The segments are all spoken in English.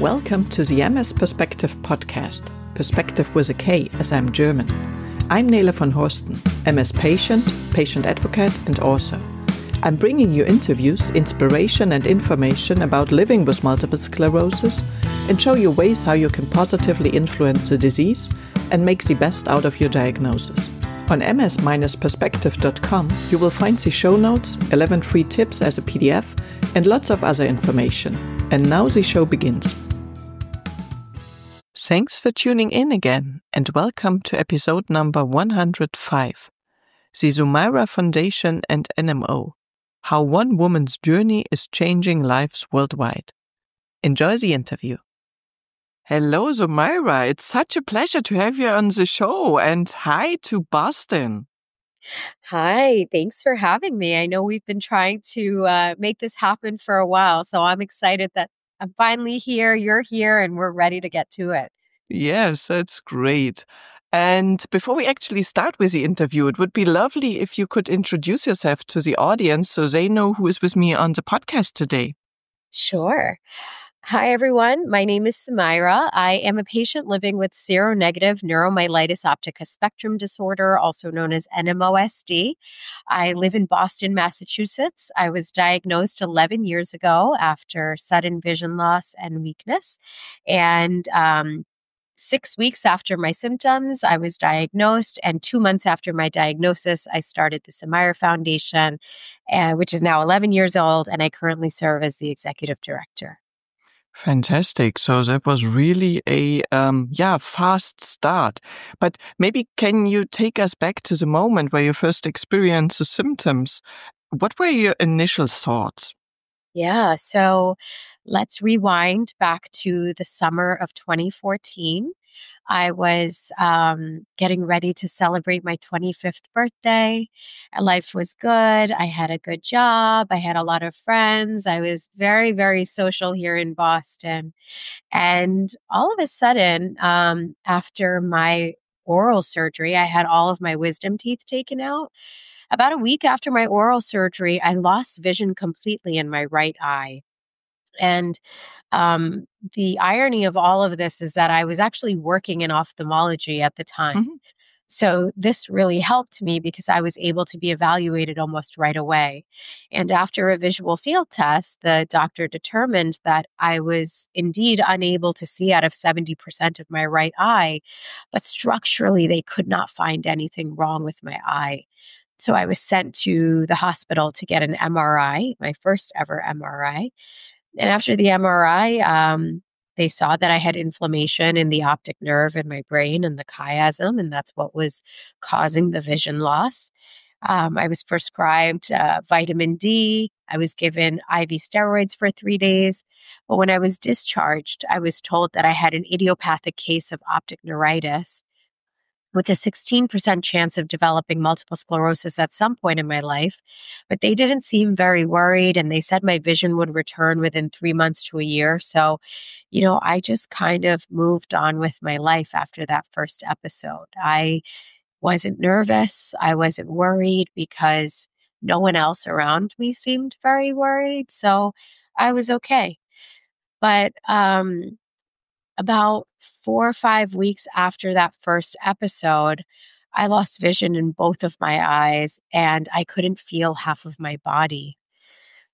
Welcome to the MS-Perspektive podcast, Perspective with a K as I'm German. I'm Nele von Horsten, MS patient, patient advocate and author. I'm bringing you interviews, inspiration and information about living with multiple sclerosis and show you ways how you can positively influence the disease and make the best out of your diagnosis. On ms-perspektive.com you will find the show notes, 11 free tips as a PDF and lots of other information. And now the show begins. Thanks for tuning in again and welcome to episode number 105. The Sumaira Foundation and NMO. How one woman's journey is changing lives worldwide. Enjoy the interview. Hello, Sumaira. It's such a pleasure to have you on the show. And hi to Boston. Hi, thanks for having me. I know we've been trying to make this happen for a while, so I'm excited that I'm finally here, you're here, and we're ready to get to it. Yes, that's great. And before we actually start with the interview, it would be lovely if you could introduce yourself to the audience so they know who is with me on the podcast today. Sure. Hi, everyone. My name is Sumaira. I am a patient living with seronegative Neuromyelitis Optica Spectrum Disorder, also known as NMOSD. I live in Boston, Massachusetts. I was diagnosed 11 years ago after sudden vision loss and weakness. And 6 weeks after my symptoms, I was diagnosed. And 2 months after my diagnosis, I started the Sumaira Foundation, which is now 11 years old. And I currently serve as the executive director. Fantastic. So that was really a fast start. But maybe can you take us back to the moment where you first experienced the symptoms? What were your initial thoughts? Yeah, so let's rewind back to the summer of 2014. I was getting ready to celebrate my 25th birthday. Life was good. I had a good job. I had a lot of friends. I was very, very social here in Boston. And all of a sudden, after my oral surgery, I had all of my wisdom teeth taken out. About a week after my oral surgery, I lost vision completely in my right eye. And the irony of all of this is that I was actually working in ophthalmology at the time. Mm-hmm. So this really helped me because I was able to be evaluated almost right away. And after a visual field test, the doctor determined that I was indeed unable to see out of 70% of my right eye, but structurally they could not find anything wrong with my eye. So I was sent to the hospital to get an MRI, my first ever MRI. And after the MRI, they saw that I had inflammation in the optic nerve in my brain and the chiasm, and that's what was causing the vision loss. I was prescribed vitamin D. I was given IV steroids for 3 days. But when I was discharged, I was told that I had an idiopathic case of optic neuritis with a 16% chance of developing multiple sclerosis at some point in my life. But they didn't seem very worried, and they said my vision would return within 3 months to a year. So, I just kind of moved on with my life after that first episode. I wasn't nervous. I wasn't worried because no one else around me seemed very worried. So I was okay. But about 4 or 5 weeks after that first episode, I lost vision in both of my eyes and I couldn't feel half of my body.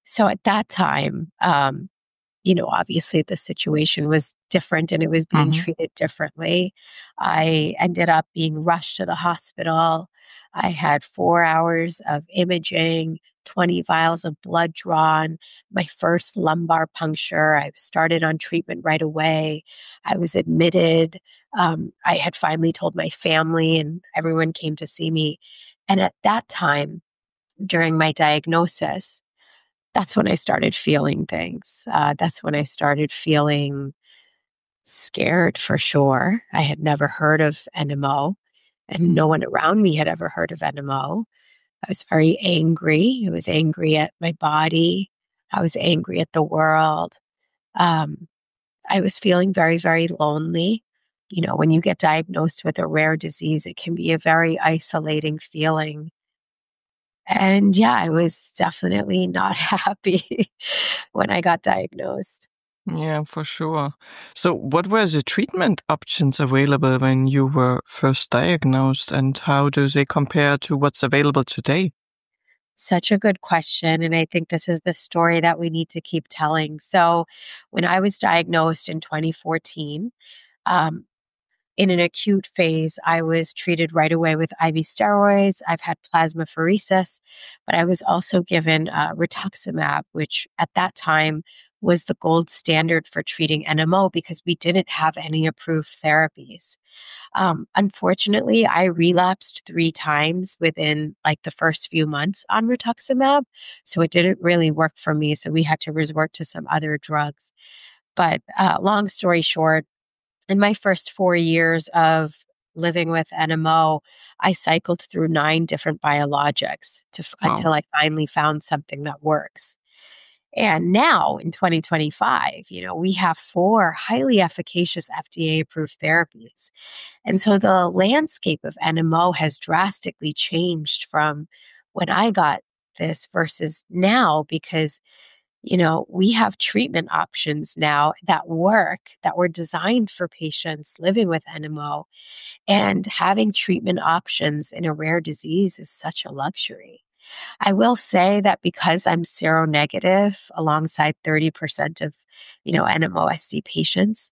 So at that time, obviously the situation was different and it was being treated differently. I ended up being rushed to the hospital. I had 4 hours of imaging, 20 vials of blood drawn, my first lumbar puncture. I started on treatment right away. I was admitted. I had finally told my family and everyone came to see me. And at that time, during my diagnosis, that's when I started feeling things. That's when I started feeling scared for sure. I had never heard of NMO, and no one around me had ever heard of NMO. I was very angry. I was angry at my body. I was angry at the world. I was feeling very, very lonely. When you get diagnosed with a rare disease, it can be a very isolating feeling. And yeah, I was definitely not happy when I got diagnosed. Yeah, for sure. So what were the treatment options available when you were first diagnosed, and how do they compare to what's available today? Such a good question. And I think this is the story that we need to keep telling. So, when I was diagnosed in 2014, um, in an acute phase, I was treated right away with IV steroids. I've had plasmapheresis, but I was also given rituximab, which at that time was the gold standard for treating NMO because we didn't have any approved therapies. Unfortunately, I relapsed 3 times within like the first few months on rituximab. So it didn't really work for me. So we had to resort to some other drugs. But long story short, in my first 4 years of living with NMO, I cycled through 9 different biologics Wow. until I finally found something that works. And now in 2025, we have 4 highly efficacious FDA approved therapies. And so the landscape of NMO has drastically changed from when I got this versus now because, we have treatment options now that work, that were designed for patients living with NMO. And having treatment options in a rare disease is such a luxury. I will say that because I'm seronegative alongside 30% of, NMOSD patients,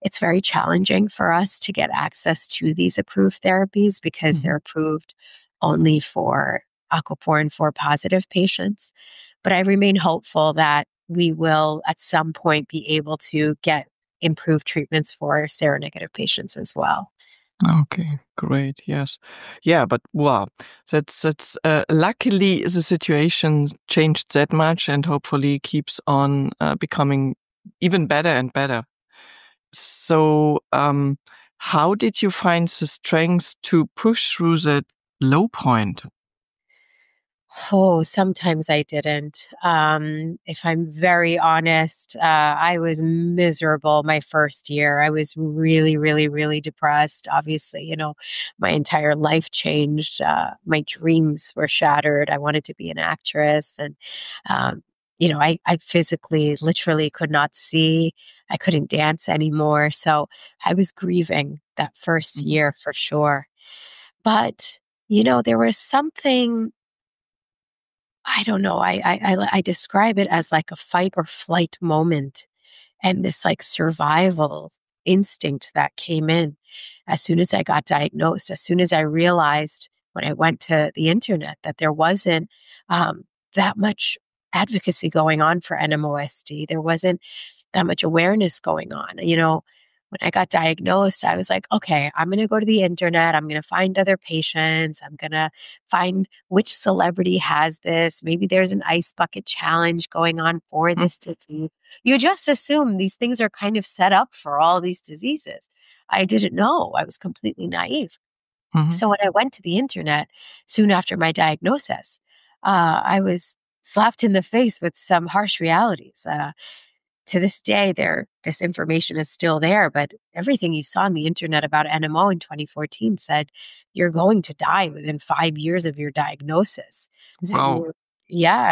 it's very challenging for us to get access to these approved therapies because Mhm. they're approved only for aquaporin 4 positive patients. But I remain hopeful that we will at some point be able to get improved treatments for seronegative patients as well. Okay, great. Yes. Yeah, but wow, that's luckily the situation changed that much and hopefully keeps on becoming even better and better. So, how did you find the strength to push through that low point? Oh, sometimes I didn't. If I'm very honest, I was miserable my first year. I was really, really, really depressed. Obviously, my entire life changed. My dreams were shattered. I wanted to be an actress. And, I physically, literally could not see. I couldn't dance anymore. So I was grieving that first Mhm. year for sure. But, there was something I don't know. I describe it as like a fight or flight moment and this like survival instinct that came in as soon as I got diagnosed, as soon as I realized when I went to the internet that there wasn't that much advocacy going on for NMOSD. There wasn't that much awareness going on. When I got diagnosed, I was like, okay, I'm going to go to the internet. I'm going to find other patients. I'm going to find which celebrity has this. Maybe there's an ice bucket challenge going on for Mm. this disease. You just assume these things are kind of set up for all these diseases. I didn't know. I was completely naive. Mhm. So when I went to the internet soon after my diagnosis, I was slapped in the face with some harsh realities. To this day, this information is still there, but everything you saw on the internet about NMO in 2014 said you're going to die within 5 years of your diagnosis. So Wow.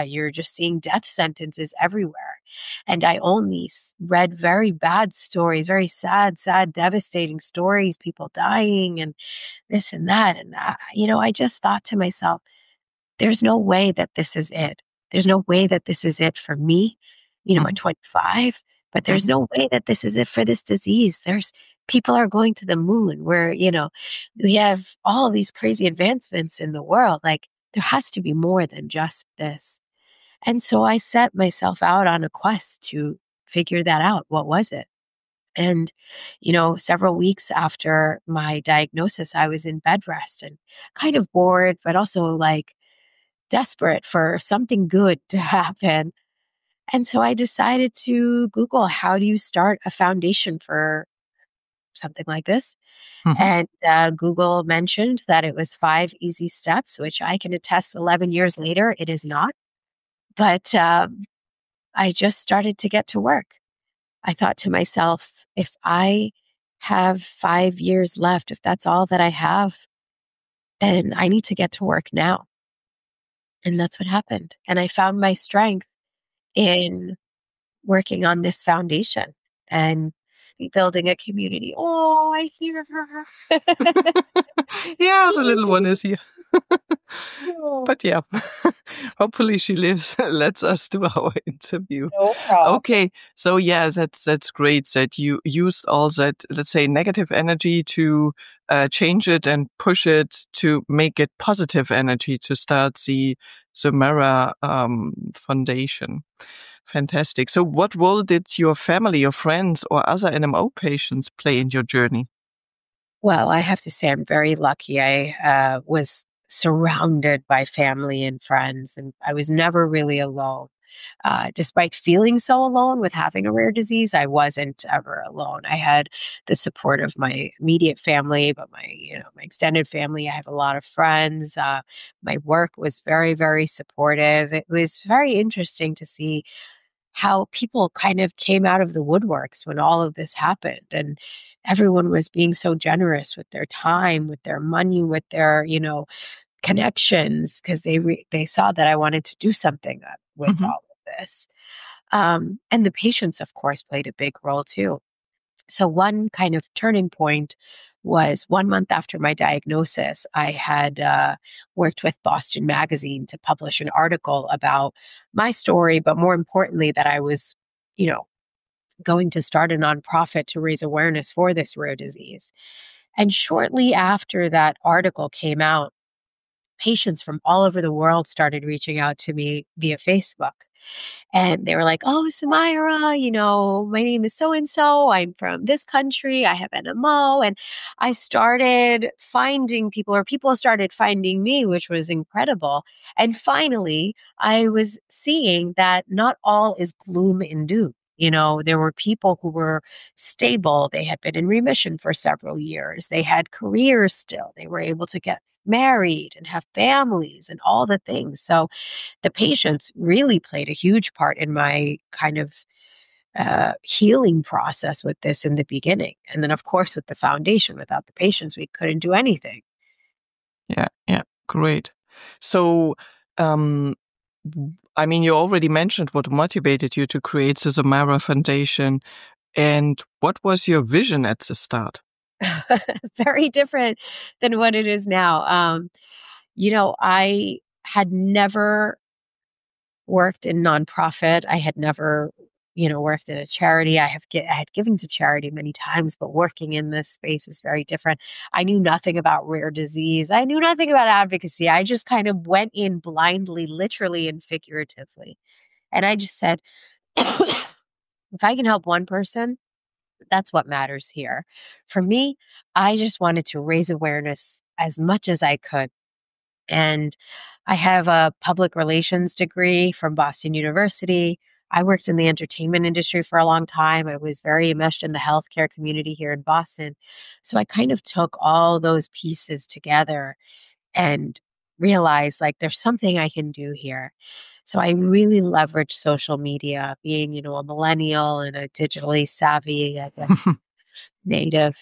you're just seeing death sentences everywhere. And I only read very bad stories, very sad, devastating stories, people dying and this and that. And, I just thought to myself, there's no way that this is it. There's no way that this is it for me, at Mhm. 25, but there's Mhm. no way that this is it for this disease. There's people are going to the moon where, we have all these crazy advancements in the world. Like there has to be more than just this. And so I set myself out on a quest to figure that out. What was it? And, several weeks after my diagnosis, I was in bed rest and kind of bored, but also like desperate for something good to happen. And so I decided to Google how do you start a foundation for something like this? Mhm. And Google mentioned that it was 5 easy steps, which I can attest 11 years later, it is not. But I just started to get to work. I thought to myself, if I have 5 years left, if that's all that I have, then I need to get to work now. And that's what happened. And I found my strength in working on this foundation and building a community. Oh, I see her. Yeah, the little one is here. Oh, But yeah, hopefully she lives, lets us do our interview. no problem. Okay, so yeah, that's great that you used all that, let's say, negative energy to change it and push it to make it positive energy to start the Sumaira Foundation. Fantastic. So what role did your family, your friends, or other NMO patients play in your journey? Well, I have to say I'm very lucky. I was surrounded by family and friends, and I was never really alone. Despite feeling so alone with having a rare disease, I wasn't ever alone. I had the support of my immediate family, but my extended family. I have a lot of friends. My work was very, very supportive. It was very interesting to see how people kind of came out of the woodworks when all of this happened, and everyone was being so generous with their time, with their money, with their connections, because they saw that I wanted to do something with Mhm. all of this. And the patients, of course, played a big role too. So one kind of turning point was 1 month after my diagnosis. I had worked with Boston Magazine to publish an article about my story, but more importantly, that I was, you know, going to start a nonprofit to raise awareness for this rare disease. And shortly after that article came out, patients from all over the world started reaching out to me via Facebook. And they were like, "Oh, Sumaira, my name is so and so. I'm from this country. I have NMO." And I started finding people, or people started finding me, which was incredible. And finally, I was seeing that not all is gloom and doom. There were people who were stable. They had been in remission for several years. They had careers still. They were able to get married and have families and all the things. So the patients really played a huge part in my kind of healing process with this in the beginning. And then, of course, with the foundation, without the patients, we couldn't do anything. Yeah, yeah, great. So, I mean, you already mentioned what motivated you to create the Sumaira Foundation, and what was your vision at the start? Very different than what it is now. I had never worked in nonprofit. I had never, worked in a charity. I had given to charity many times, but working in this space is very different. I knew nothing about rare disease. I knew nothing about advocacy. I just kind of went in blindly, literally and figuratively. And I just said, if I can help one person, that's what matters here. For me, I just wanted to raise awareness as much as I could. And I have a public relations degree from Boston University. I worked in the entertainment industry for a long time. I was very enmeshed in the healthcare community here in Boston. So I kind of took all those pieces together and realized like there's something I can do here. So I really leveraged social media, being, a millennial and a digitally savvy, I guess, native,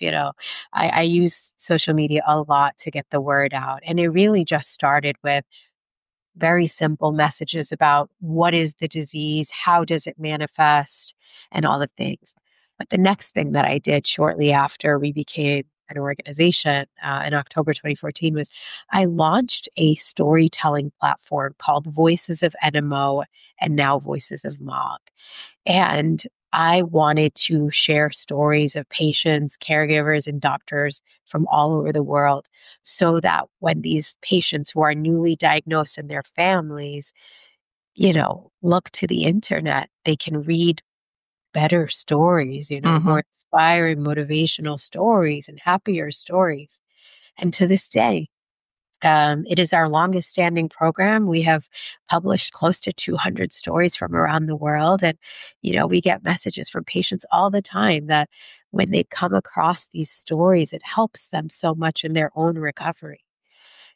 I use social media a lot to get the word out. And it really just started with very simple messages about what is the disease, how does it manifest, and all the things. But the next thing that I did shortly after we became an organization in October 2014 was I launched a storytelling platform called Voices of NMO and now Voices of MOG. And I wanted to share stories of patients, caregivers, and doctors from all over the world so that when these patients who are newly diagnosed and their families, look to the internet, they can read better stories, Mhm. more inspiring, motivational stories and happier stories. And to this day, it is our longest standing program. We have published close to 200 stories from around the world. And, we get messages from patients all the time that when they come across these stories, it helps them so much in their own recovery.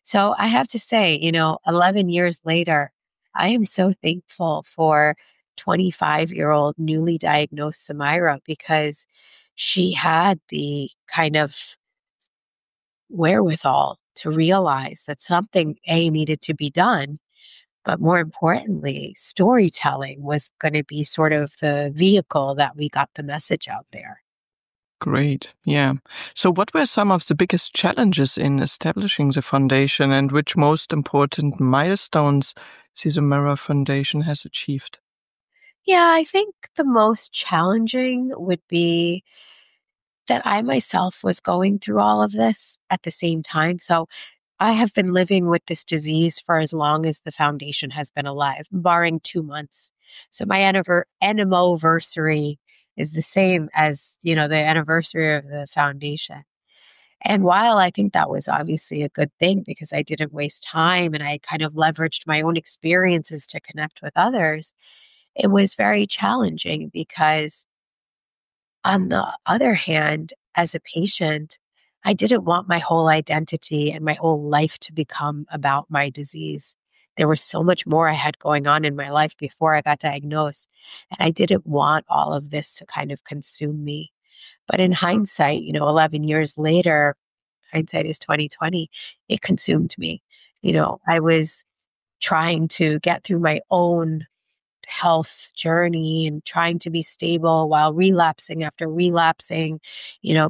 So I have to say, 11 years later, I am so thankful for 25-year-old newly diagnosed Sumaira because she had the kind of wherewithal to realize that something A needed to be done, But more importantly, storytelling was going to be sort of the vehicle that we got the message out there. Great. Yeah. So what were some of the biggest challenges in establishing the foundation, and which most important milestones the Sumaira Foundation has achieved? Yeah, I think the most challenging would be that I myself was going through all of this at the same time. So I have been living with this disease for as long as the foundation has been alive, barring 2 months. So my NMO anniversary is the same as, the anniversary of the foundation. And while I think that was obviously a good thing because I didn't waste time and I kind of leveraged my own experiences to connect with others, it was very challenging because on the other hand, as a patient, I didn't want my whole identity and my whole life to become about my disease. There was so much more I had going on in my life before I got diagnosed. And I didn't want all of this to kind of consume me. But in hindsight, 11 years later, hindsight is 2020, it consumed me. I was trying to get through my own health journey and trying to be stable while relapsing after relapsing,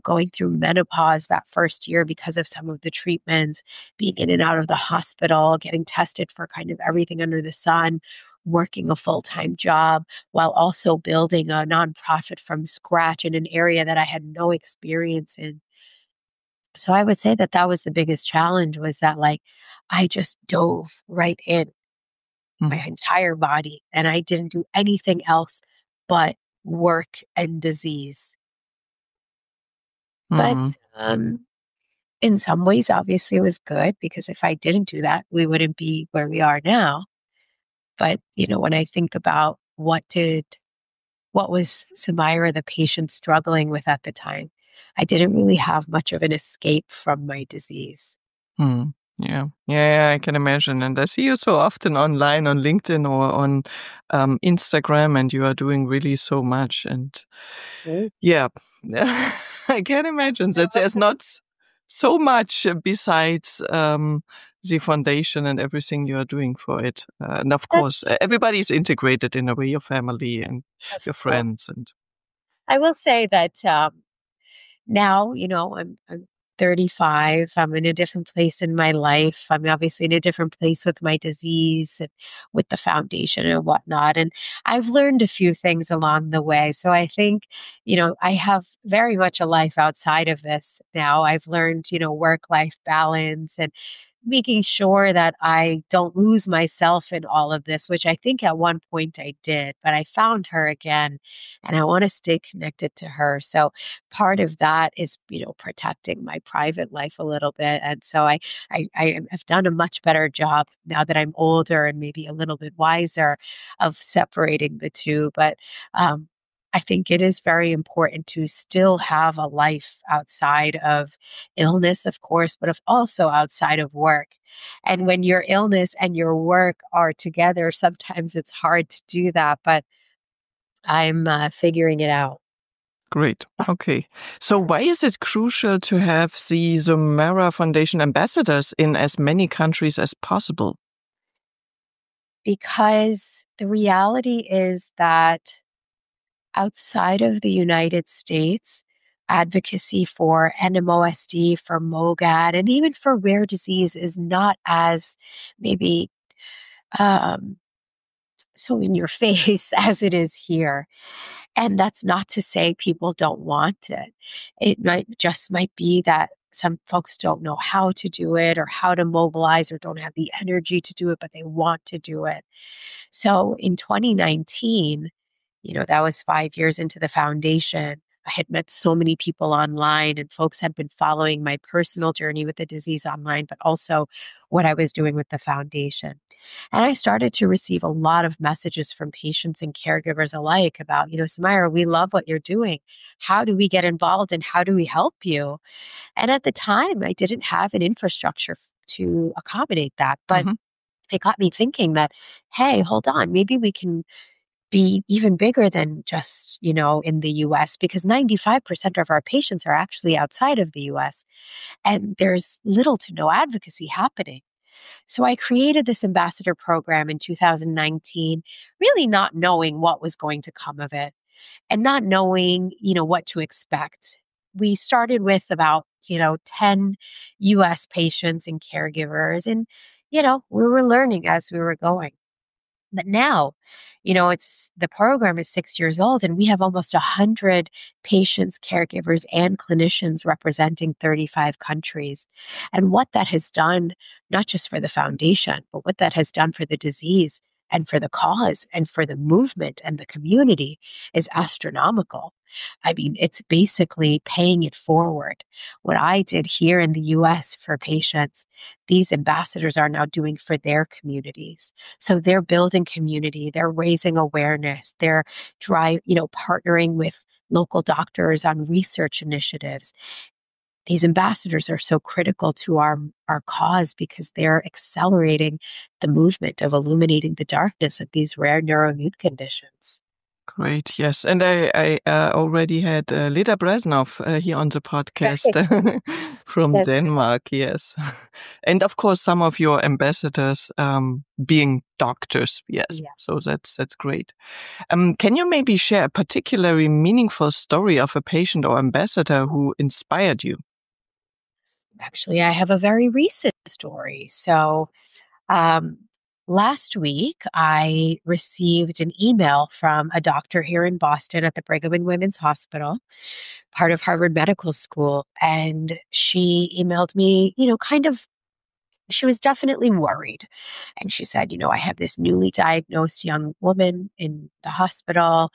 going through menopause that first year because of some of the treatments, being in and out of the hospital, getting tested for kind of everything under the sun, working a full-time job while also building a nonprofit from scratch in an area that I had no experience in. So I would say that that was the biggest challenge was that I just dove right in my entire body, and I didn't do anything else but work and disease. But Mm-hmm. in some ways, obviously, it was good because if I didn't do that, we wouldn't be where we are now. But when I think about what was Sumaira, the patient, struggling with at the time, I didn't really have much of an escape from my disease. Mm. Yeah. Yeah, I can imagine. And I see you so often online on LinkedIn or on Instagram, and you are doing really so much. And Mm. yeah, I can imagine that there's not so much besides the foundation and everything you are doing for it. And of That's course, everybody is integrated in a way, your family and of your course. friends. And I will say that now, I'm 35. I'm in a different place in my life. I'm obviously in a different place with my disease and with the foundation and whatnot. And I've learned a few things along the way. So I think, I have very much a life outside of this now. I've learned, work-life balance and making sure that I don't lose myself in all of this, which I think at one point I did, but I found her again and I want to stay connected to her. So part of that is, protecting my private life a little bit. And so I have done a much better job now that I'm older and maybe a little bit wiser of separating the two. But I think it is very important to still have a life outside of illness, of course, but also outside of work. And when your illness and your work are together, sometimes it's hard to do that, but I'm figuring it out. great. Okay. So why is it crucial to have the Sumaira Foundation ambassadors in as many countries as possible? Because the reality is that outside of the United States, advocacy for NMOSD, for MOGAD, and even for rare disease is not as maybe um, so in your face as it is here. And that's not to say people don't want it. It might be that some folks don't know how to do it or how to mobilize or don't have the energy to do it, but they want to do it. So in 2019, that was 5 years into the foundation. I had met so many people online, and folks had been following my personal journey with the disease online, but also what I was doing with the foundation. And I started to receive a lot of messages from patients and caregivers alike about, Sumaira, we love what you're doing. How do we get involved and how do we help you? And at the time, I didn't have an infrastructure to accommodate that. But Hmm. it got me thinking that, hey, hold on, maybe we can be even bigger than just, in the US, because 95% of our patients are actually outside of the US. And there's little to no advocacy happening. So I created this ambassador program in 2019, really not knowing what was going to come of it and not knowing, what to expect. We started with about, 10 US patients and caregivers, and, we were learning as we were going. But now, it's the program is 6 years old, and we have almost 100 patients, caregivers, and clinicians representing 35 countries. And what that has done, not just for the foundation, but what that has done for the disease and for the cause and for the movement and the community is astronomical. I mean, it's basically paying it forward. What I did here in the US for patients, these ambassadors are now doing for their communities. So they're building community, they're raising awareness, they're partnering with local doctors on research initiatives. These ambassadors are so critical to our cause because they're accelerating the movement of illuminating the darkness of these rare neuroimmune conditions. Great, yes. And I already had Leda Bresnov here on the podcast from That's Denmark, yes. And of course, some of your ambassadors being doctors, yes. Yeah. So that's great. Can you maybe share a particularly meaningful story of a patient or ambassador who inspired you? Actually, I have a very recent story. So, last week, I received an email from a doctor here in Boston at the Brigham and Women's Hospital, part of Harvard Medical School. And she emailed me, she was definitely worried. And she said, I have this newly diagnosed young woman in the hospital.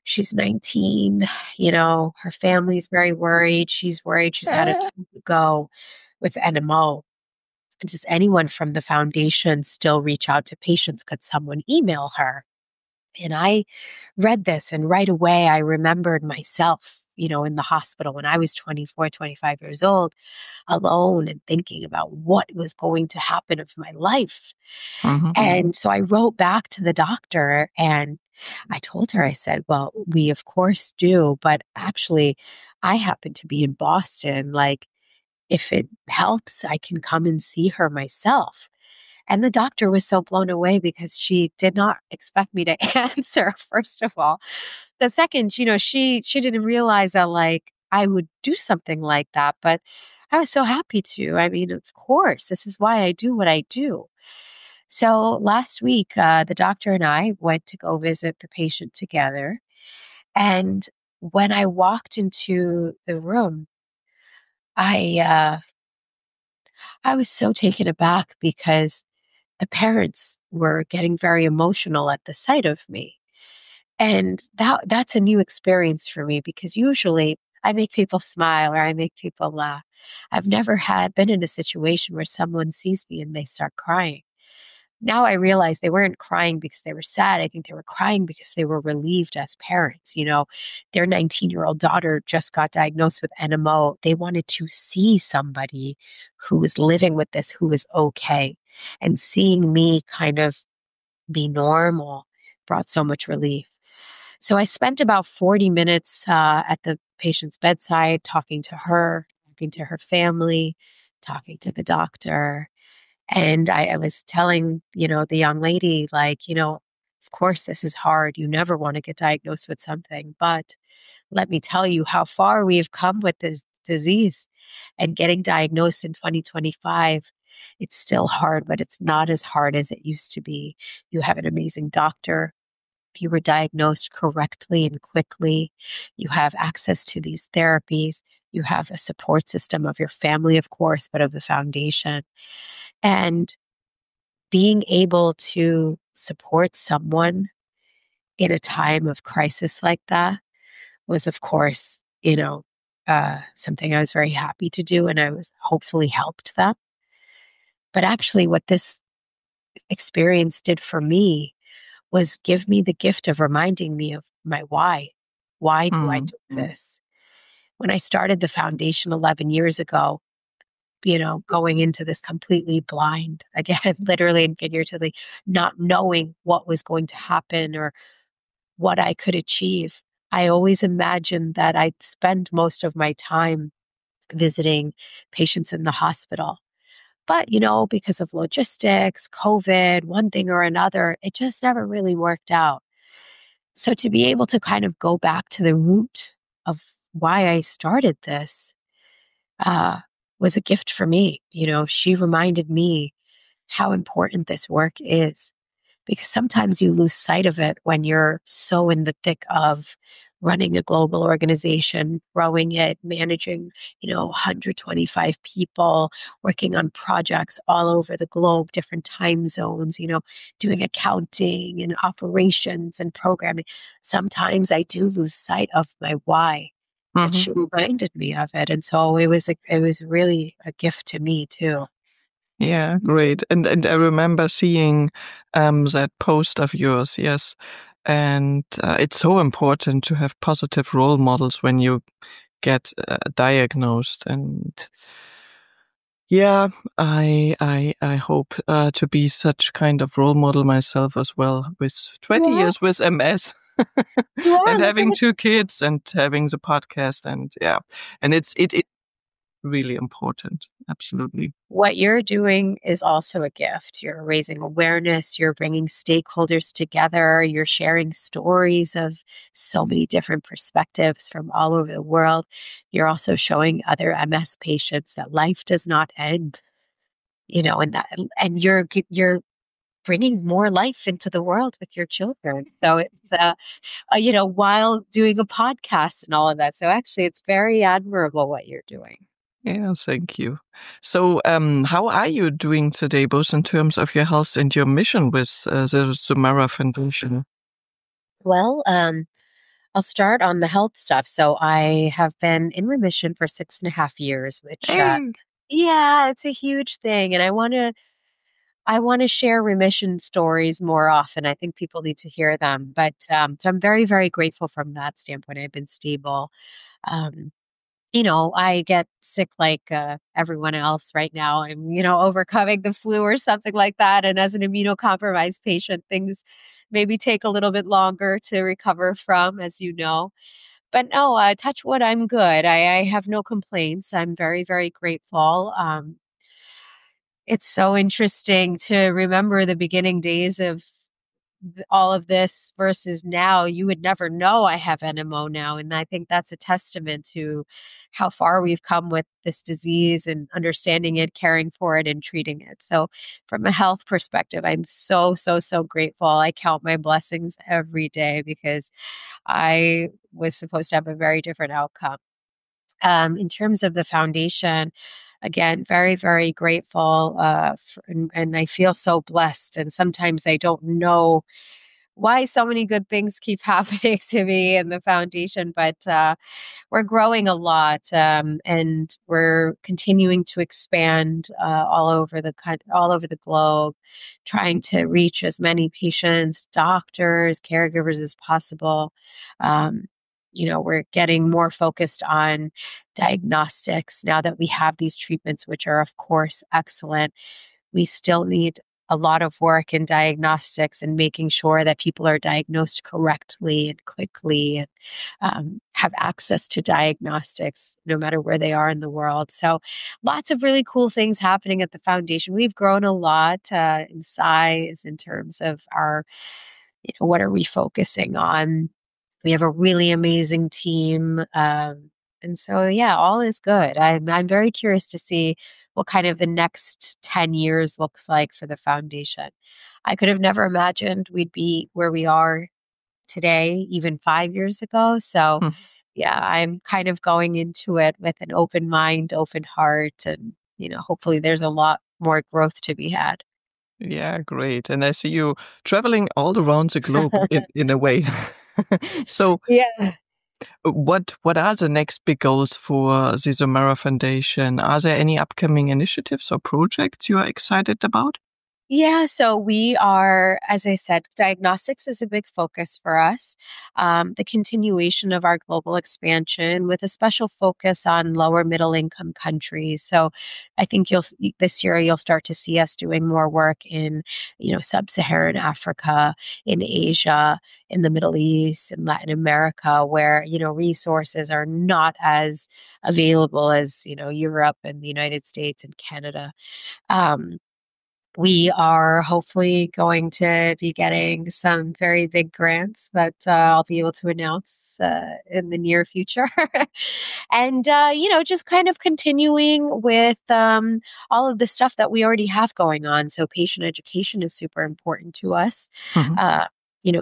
She's 19, her family's very worried. She's worried she's had a go with NMO. Does anyone from the foundation still reach out to patients? Could someone email her? And I read this, and right away I remembered myself, in the hospital when I was 24, 25 years old, alone and thinking about what was going to happen of my life. Mm-hmm. And so I wrote back to the doctor and I told her, I said, well, we of course do, but actually I happen to be in Boston. Like, if it helps, I can come and see her myself. And the doctor was so blown away because she did not expect me to answer, first of all. The second, she didn't realize that like I would do something like that, but I was so happy to. I mean, of course, this is why I do what I do. So last week, the doctor and I went to go visit the patient together. And when I walked into the room, I was so taken aback because the parents were getting very emotional at the sight of me. And that's a new experience for me because usually I make people smile or I make people laugh. I've never been in a situation where someone sees me and they start crying. Now I realize they weren't crying because they were sad. I think they were crying because they were relieved as parents. Their 19-year-old daughter just got diagnosed with NMO. They wanted to see somebody who was living with this, who was okay. And seeing me kind of be normal brought so much relief. So I spent about 40 minutes at the patient's bedside talking to her family, talking to the doctor. And I was telling, the young lady, like, of course, this is hard. You never want to get diagnosed with something. But let me tell you how far we have come with this disease and getting diagnosed in 2025. It's still hard, but it's not as hard as it used to be. You have an amazing doctor. You were diagnosed correctly and quickly. You have access to these therapies. You have a support system of your family, of course, but of the foundation. And being able to support someone in a time of crisis like that was, of course, something I was very happy to do, and I was hopefully helped them. But actually, what this experience did for me was give me the gift of reminding me of my why. Why do I do this? When I started the foundation 11 years ago, going into this completely blind, again, literally and figuratively, not knowing what was going to happen or what I could achieve. I always imagined that I'd spend most of my time visiting patients in the hospital. But, because of logistics, COVID, one thing or another, it just never really worked out. So to be able to kind of go back to the root of why I started this uh, was a gift for me. She reminded me how important this work is, because sometimes you lose sight of it when you're so in the thick of running a global organization, growing it, managing, 125 people, working on projects all over the globe, different time zones, doing accounting and operations and programming. Sometimes I do lose sight of my why. And she reminded me of it. And so it was really a gift to me too. Yeah, great. And I remember seeing that post of yours, yes. And it's so important to have positive role models when you get diagnosed. And yeah, I hope to be such kind of role model myself as well, with 20 years with MS. And having 2 kids and having the podcast, and it's really important. Absolutely. What you're doing is also a gift. You're raising awareness, you're bringing stakeholders together, you're sharing stories of so many different perspectives from all over the world. You're also showing other MS patients that life does not end, and you're bringing more life into the world with your children. So it's while doing a podcast and all of that. So actually it's very admirable what you're doing. Yeah, thank you. So, how are you doing today, both in terms of your health and your mission with the Sumaira Foundation? Well, I'll start on the health stuff. So I have been in remission for 6.5 years, which, Hey. yeah, it's a huge thing. And I want to share remission stories more often. I think people need to hear them. But so I'm very, very grateful from that standpoint. I've been stable. Um, I get sick like everyone else right now. I'm, overcoming the flu or something like that. And as an immunocompromised patient, things maybe take a little bit longer to recover from, as you know. But no, touch wood, I'm good. I have no complaints. I'm very, very grateful. It's so interesting to remember the beginning days of all of this versus now. You would never know I have NMO now. And I think that's a testament to how far we've come with this disease and understanding it, caring for it, and treating it. So from a health perspective, I'm so, so, so grateful. I count my blessings every day because I was supposed to have a very different outcome. In terms of the foundation, again, very, very grateful, and I feel so blessed. And sometimes I don't know why so many good things keep happening to me and the foundation, but we're growing a lot, and we're continuing to expand all over the globe, trying to reach as many patients, doctors, caregivers as possible. Um, we're getting more focused on diagnostics now that we have these treatments, which are, of course, excellent. We still need a lot of work in diagnostics and making sure that people are diagnosed correctly and quickly, and have access to diagnostics no matter where they are in the world. So lots of really cool things happening at the foundation. We've grown a lot in size in terms of our, what are we focusing on? We have a really amazing team. And so, yeah, all is good. I'm very curious to see what kind of the next 10 years looks like for the foundation. I could have never imagined we'd be where we are today, even 5 years ago. So, yeah, I'm kind of going into it with an open mind, open heart, and, hopefully there's a lot more growth to be had. Yeah, great. And I see you traveling all around the globe in a way. So, Yeah. what are the next big goals for the Sumaira Foundation? Are there any upcoming initiatives or projects you are excited about? Yeah, so we are, as I said, diagnostics is a big focus for us. The continuation of our global expansion with a special focus on lower middle income countries. So I think this year you'll start to see us doing more work in, sub-Saharan Africa, in Asia, in the Middle East, in Latin America, where, resources are not as available as, Europe and the United States and Canada. Um, we are hopefully going to be getting some very big grants that I'll be able to announce in the near future. And, just kind of continuing with all of the stuff that we already have going on. So, patient education is super important to us. Mhm. Uh,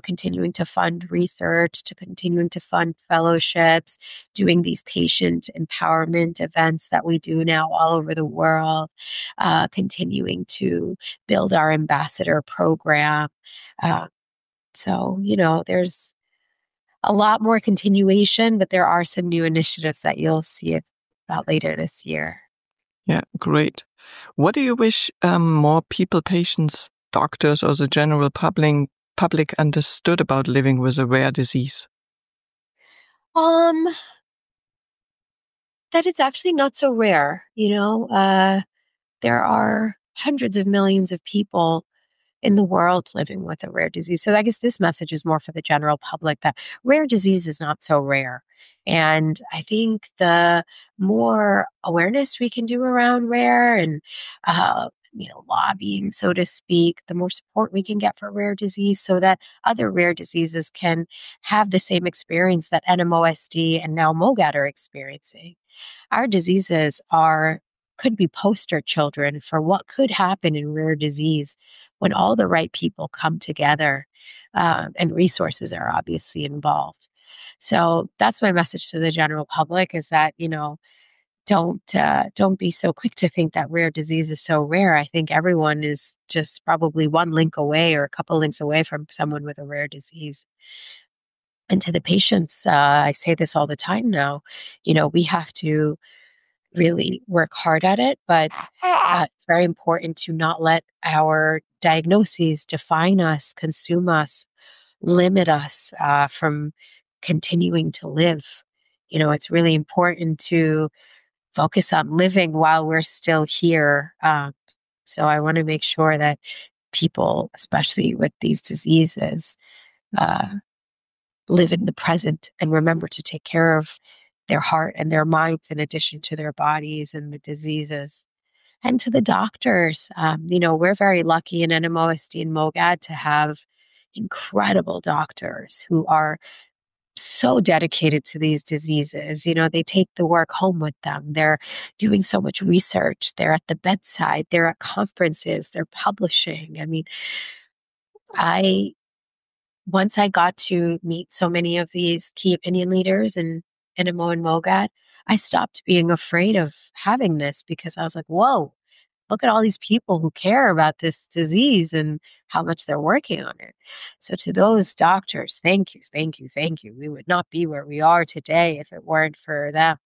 continuing to fund research, to continuing to fund fellowships, doing these patient empowerment events that we do now all over the world, continuing to build our ambassador program. Uh, there's a lot more continuation, but there are some new initiatives that you'll see about later this year. Yeah, great. What do you wish more people, patients, doctors, or the general public understood about living with a rare disease? Um, that it's actually not so rare. There are hundreds of millions of people in the world living with a rare disease. So I guess this message is more for the general public that rare disease is not so rare. And I think the more awareness we can do around rare and, lobbying, so to speak, the more support we can get for rare disease so that other rare diseases can have the same experience that NMOSD and now MOGAD are experiencing. Our diseases could be poster children for what could happen in rare disease when all the right people come together, and resources are obviously involved. So that's my message to the general public is that, don't be so quick to think that rare disease is so rare. I think everyone is just probably one link away or a couple links away from someone with a rare disease. And to the patients, I say this all the time now, we have to really work hard at it, but it's very important to not let our diagnoses define us, consume us, limit us from continuing to live. It's really important to focus on living while we're still here. So I want to make sure that people, especially with these diseases, uh, live in the present and remember to take care of their heart and their minds in addition to their bodies and the diseases. And to the doctors, we're very lucky in NMOSD and MOGAD to have incredible doctors who are so dedicated to these diseases. They take the work home with them. They're doing so much research. They're at the bedside. They're at conferences. They're publishing. I mean, once I got to meet so many of these key opinion leaders in NMO and MOGAD, I stopped being afraid of having this because I was like, whoa, look at all these people who care about this disease and how much they're working on it. So to those doctors, thank you, thank you, thank you. We would not be where we are today if it weren't for them.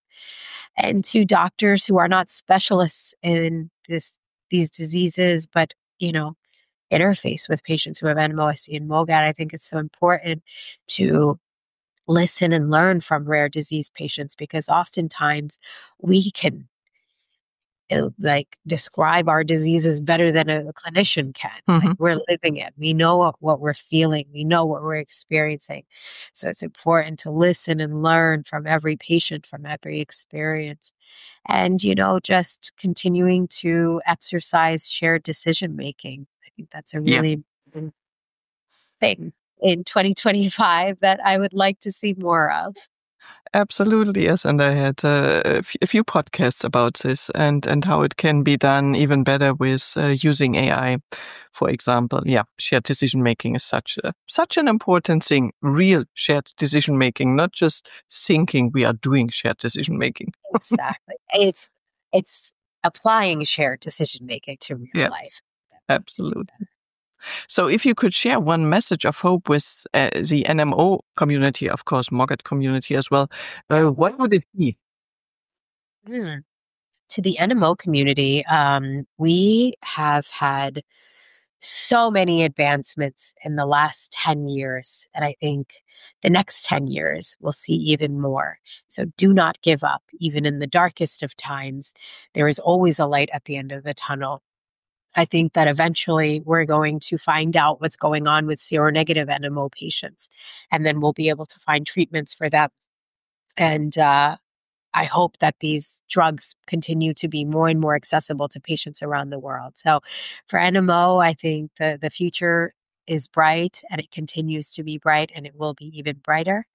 And to doctors who are not specialists in these diseases, but, interface with patients who have NMOSD and MOGAD, I think it's so important to listen and learn from rare disease patients because oftentimes we can describe our diseases better than a clinician can. Like we're living it. We know what we're feeling. We know what we're experiencing. So it's important to listen and learn from every patient, from every experience. And, just continuing to exercise shared decision making. I think that's a Yeah. really important thing in 2025 that I would like to see more of. Absolutely, yes. And I had a few podcasts about this and how it can be done even better with using AI, for example. Yeah, shared decision making is such an important thing. Real shared decision making, not just thinking we are doing shared decision making. Exactly. It's applying shared decision making to real Yeah, life. absolutely. So if you could share one message of hope with the NMO community, of course, MOGAD community as well, what would it be? Hmm. To the NMO community, we have had so many advancements in the last 10 years. And I think the next 10 years we'll see even more. So do not give up. Even in the darkest of times, there is always a light at the end of the tunnel. I think that eventually we're going to find out what's going on with seronegative NMO patients, and then we'll be able to find treatments for them. And I hope that these drugs continue to be more and more accessible to patients around the world. So for NMO, I think the future is bright, and it continues to be bright, and it will be even brighter.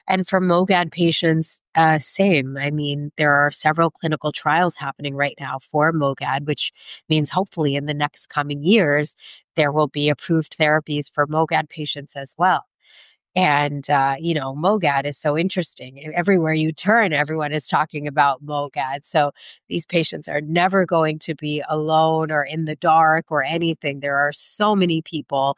And for MOGAD patients, same. I mean, there are several clinical trials happening right now for MOGAD, which means hopefully in the next coming years, there will be approved therapies for MOGAD patients as well. And, MOGAD is so interesting. Everywhere you turn, everyone is talking about MOGAD. So these patients are never going to be alone or in the dark or anything. There are so many people,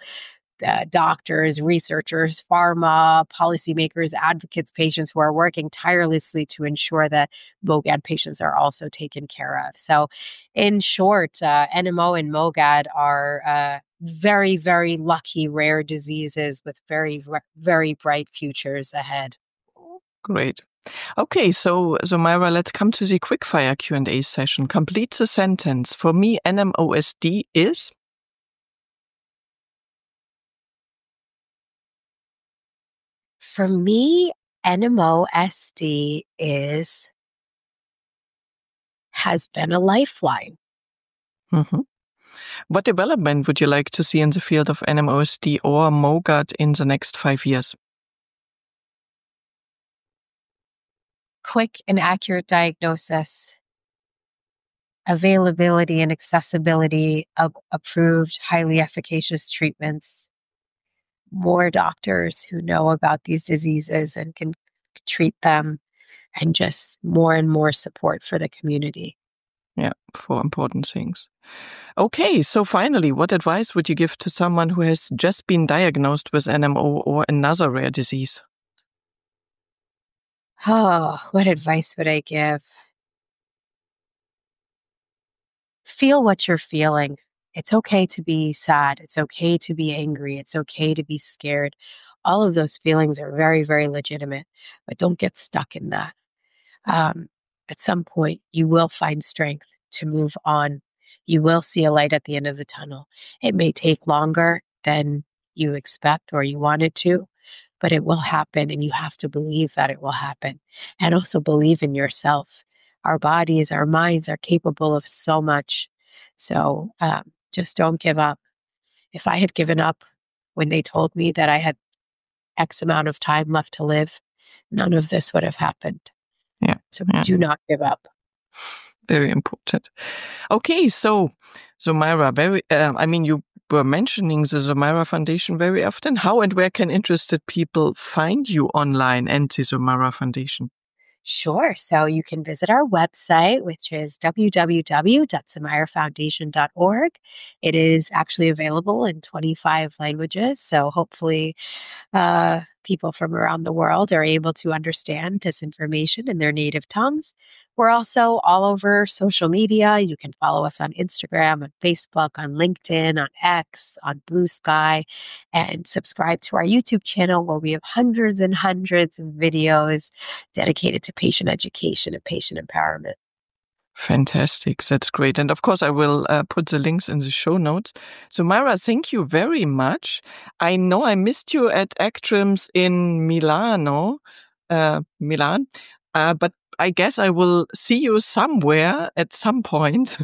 doctors, researchers, pharma, policymakers, advocates, patients who are working tirelessly to ensure that MOGAD patients are also taken care of. So in short, NMO and MOGAD are very, very lucky rare diseases with very, very bright futures ahead. Great. Okay, so Sumaira, let's come to the quickfire Q&A session. Complete the sentence. For me, NMOSD is? For me, NMOSD has been a lifeline. Mm-hmm. What development would you like to see in the field of NMOSD or MOGAD in the next 5 years? Quick and accurate diagnosis, availability and accessibility of approved, highly efficacious treatments, more doctors who know about these diseases and can treat them, and just more and more support for the community. Yeah, 4 important things. Okay, so finally, what advice would you give to someone who has just been diagnosed with NMO or another rare disease? Oh, what advice would I give? Feel what you're feeling. It's okay to be sad. It's okay to be angry. It's okay to be scared. All of those feelings are very, very legitimate, but don't get stuck in that. At some point, you will find strength to move on. You will see a light at the end of the tunnel. It may take longer than you expect or you want it to, but it will happen, and you have to believe that it will happen. And also believe in yourself. Our bodies, our minds are capable of so much. So just don't give up. If I had given up when they told me that I had X amount of time left to live, none of this would have happened. Yeah. So do not give up. Very important. Okay, so Sumaira, you were mentioning the Sumaira Foundation very often. How and where can interested people find you online and the Sumaira Foundation? Sure. So you can visit our website, which is www.sumairafoundation.org. It is actually available in 25 languages. So hopefully people from around the world are able to understand this information in their native tongues. We're also all over social media. You can follow us on Instagram, on Facebook, on LinkedIn, on X, on Blue Sky, and subscribe to our YouTube channel where we have hundreds and hundreds of videos dedicated to patient education and patient empowerment. Fantastic. That's great. And of course, I will put the links in the show notes. Sumaira, thank you very much. I know I missed you at ACTRIMS in Milan, but I guess I will see you somewhere at some point.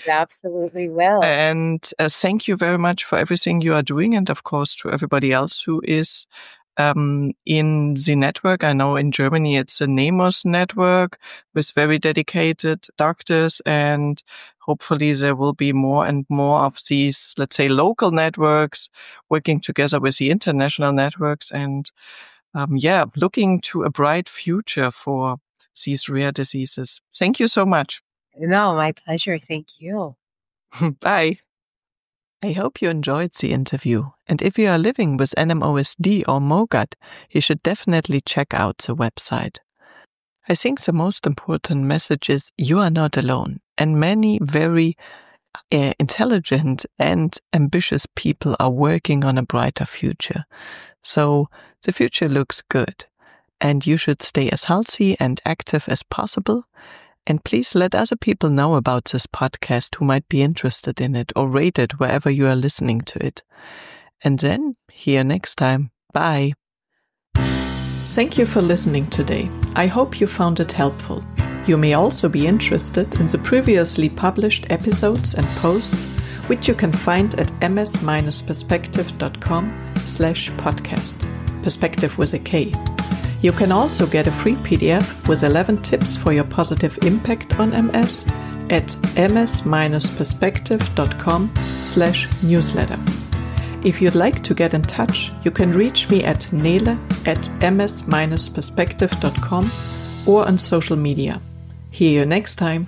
Absolutely will. And thank you very much for everything you are doing. And of course, to everybody else who is in the network. I know in Germany it's a NEMOS network with very dedicated doctors, and hopefully there will be more and more of these, let's say, local networks working together with the international networks, and looking to a bright future for these rare diseases. Thank you so much. No, my pleasure. Thank you. Bye. I hope you enjoyed the interview, and if you are living with NMOSD or MOGAD, you should definitely check out the website. I think the most important message is you are not alone, and many very intelligent and ambitious people are working on a brighter future. So the future looks good, and you should stay as healthy and active as possible. And please let other people know about this podcast who might be interested in it, or rate it wherever you are listening to it. And then, see you next time. Bye. Thank you for listening today. I hope you found it helpful. You may also be interested in the previously published episodes and posts, which you can find at ms-perspektive.com/podcast. Perspective with a K. You can also get a free PDF with 11 tips for your positive impact on MS at ms-perspektive.com/newsletter. If you'd like to get in touch, you can reach me at nele@ms-perspektive.com or on social media. See you next time.